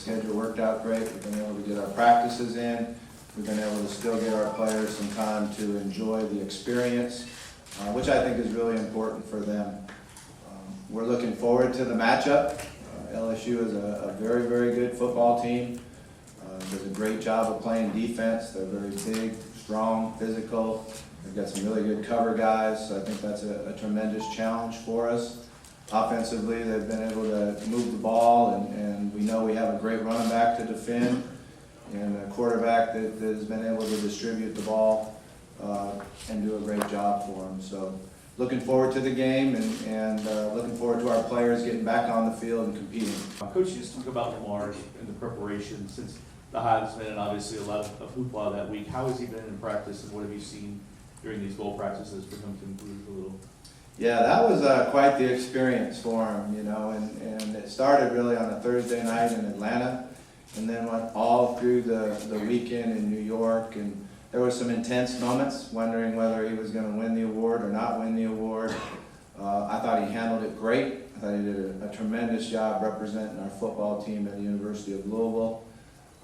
schedule worked out great. We've been able to get our practices in. We've been able to still give our players some time to enjoy the experience, which I think is really important for them. We're looking forward to the matchup. LSU is a very, very good football team. Does a great job of playing defense. They're very big, strong, physical. They've got some really good cover guys, so I think that's a tremendous challenge for us. Offensively, they've been able to move the ball, and we know we have a great running back to defend and a quarterback that has been able to distribute the ball and do a great job for them. So looking forward to the game and looking forward to our players getting back on the field and competing. Coach, you just talk about Lamar and the preparation since the Heisman and obviously a lot of hoopla that week. How has he been in practice, and what have you seen during these bowl practices for him to improve a little? Yeah, that was quite the experience for him, you know, and it started really on a Thursday night in Atlanta and then went all through the weekend in New York, and there were some intense moments wondering whether he was going to win the award or not win the award. I thought he handled it great. I thought he did a tremendous job representing our football team at the University of Louisville.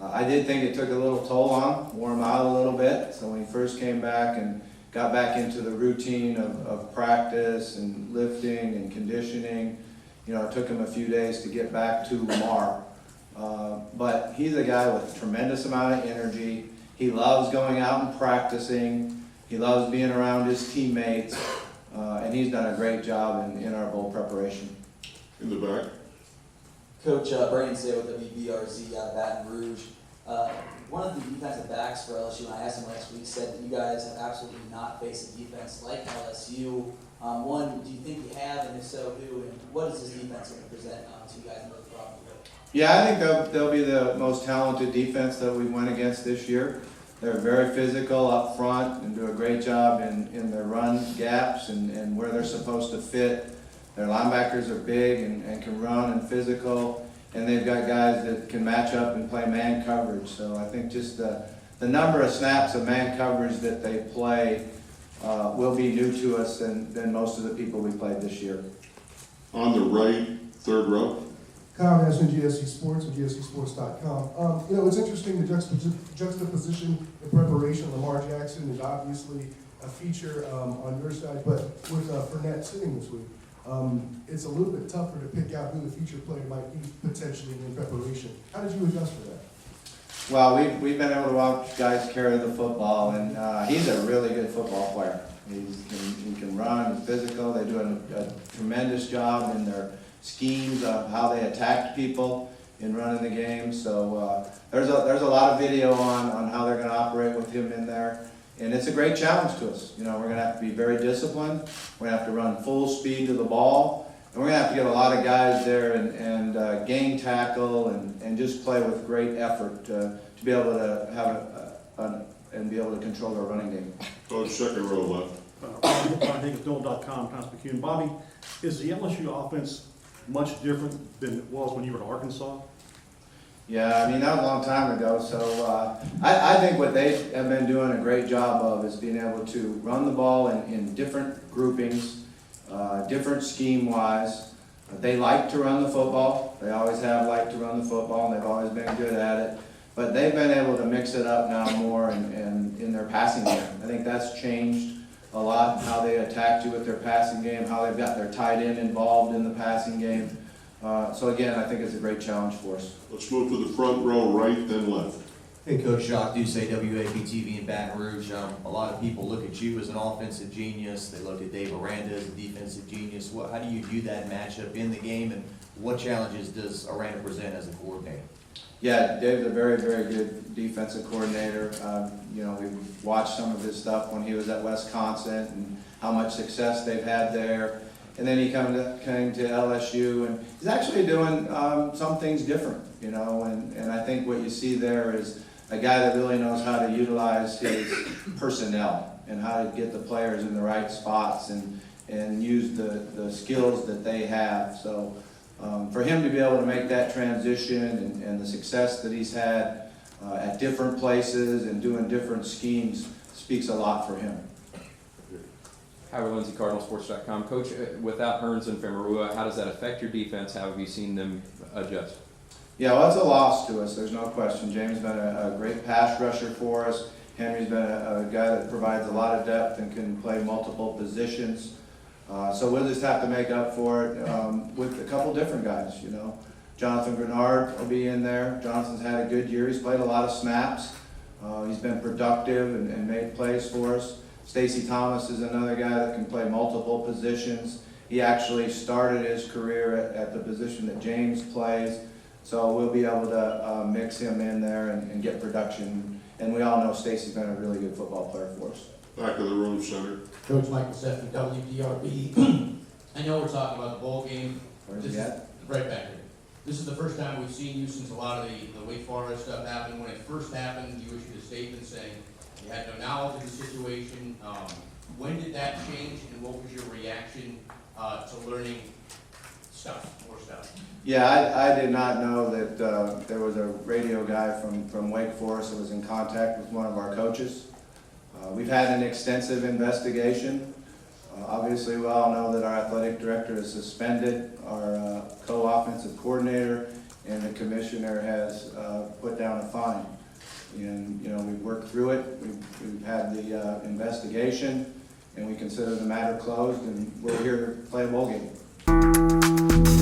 I did think it took a little toll on him, wore him out a little bit, so when he first came back and got back into the routine of practice and lifting and conditioning, you know, it took him a few days to get back to Lamar. But he's a guy with a tremendous amount of energy. He loves going out and practicing. He loves being around his teammates. And he's done a great job in our bowl preparation. In the back. Coach Brandon Say with WBRZ out of Baton Rouge. One of the defensive backs for LSU, and I asked him last week, said that you guys have absolutely not faced a defense like LSU. One, do you think you have, and if so, who? And what is this defense going to present to you guys in the problem? Yeah, I think they'll be the most talented defense that we went against this year. They're very physical up front and do a great job in their run gaps and where they're supposed to fit. Their linebackers are big and can run and physical, and they've got guys that can match up and play man coverage. So I think just the number of snaps of man coverage that they play will be new to us than most of the people we played this year. On the right, third row. Kyle Nash from GSC Sports and GSCSports.com. You know, it's interesting, the juxtaposition in preparation. Lamar Jackson is obviously a feature on your side, but with Fournette sitting this week, it's a little bit tougher to pick out who the feature player might be potentially in preparation. How did you adjust for that? Well, we've been able to watch guys carry the football, and he's a really good football player. He can run, he's physical. They do a tremendous job in their schemes of how they attacked people in running the game. So there's a lot of video on how they're going to operate with him in there. And it's a great challenge to us. You know, we're going to have to be very disciplined. We're going to have to run full speed to the ball. And we're going to have to get a lot of guys there and gain tackle and just play with great effort to be able to have and be able to control our running game. Coach, second row left. I think it's Noel.com, Thomas McCune. Bobby, is the LSU offense much different than it was when you were at Arkansas? Yeah, I mean, that was a long time ago, so I think what they have been doing a great job of is being able to run the ball in different groupings, different scheme-wise. They like to run the football. They always have liked to run the football, and they've always been good at it. But they've been able to mix it up now more in their passing game. I think that's changed a lot, how they attacked you with their passing game, how they've got their tight end involved in the passing game. So again, I think it's a great challenge for us. Let's move to the front row, right, then left. Hey, Coach Jacques Doucet, WAPTV in Baton Rouge. A lot of people look at you as an offensive genius. They look at Dave Aranda as a defensive genius. How do you view that matchup in the game, and what challenges does Aranda present as a coordinator? Yeah, Dave's a very, very good defensive coordinator. You know, we've watched some of his stuff when he was at Wisconsin and how much success they've had there. And then he came to LSU, and he's actually doing some things different, you know, and I think what you see there is a guy that really knows how to utilize his personnel and how to get the players in the right spots and use the skills that they have. So for him to be able to make that transition and the success that he's had at different places and doing different schemes speaks a lot for him. Howard Lindsay, CardinalSports.com. Coach, without Hearns and Famarua, how does that affect your defense? How have you seen them adjust? Yeah, well, it's a loss to us, there's no question. James has been a great pass rusher for us. Henry's been a guy that provides a lot of depth and can play multiple positions. So we'll just have to make up for it with a couple different guys, you know. Jonathan Grenard will be in there. Jonathan's had a good year. He's played a lot of snaps. He's been productive and made plays for us. Stacy Thomas is another guy that can play multiple positions. He actually started his career at the position that James plays. So we'll be able to mix him in there and get production. And we all know Stacy's been a really good football player for us. Back of the room, center. Coach Michael Sefton, WDRB. I know we're talking about the bowl game. Where's This he is at? right back here. This is the first time we've seen you since a lot of the Wake Forest stuff happened. When it first happened, you issued a statement saying you had no knowledge of the situation. When did that change, and what was your reaction to learning more stuff? Yeah, I did not know that there was a radio guy from Wake Forest that was in contact with one of our coaches. We've had an extensive investigation. Obviously, we all know that our athletic director has suspended our co-offensive coordinator, and the commissioner has put down a fine. And, you know, we've worked through it. We've had the investigation, and we consider the matter closed, and we're here to play a bowl game.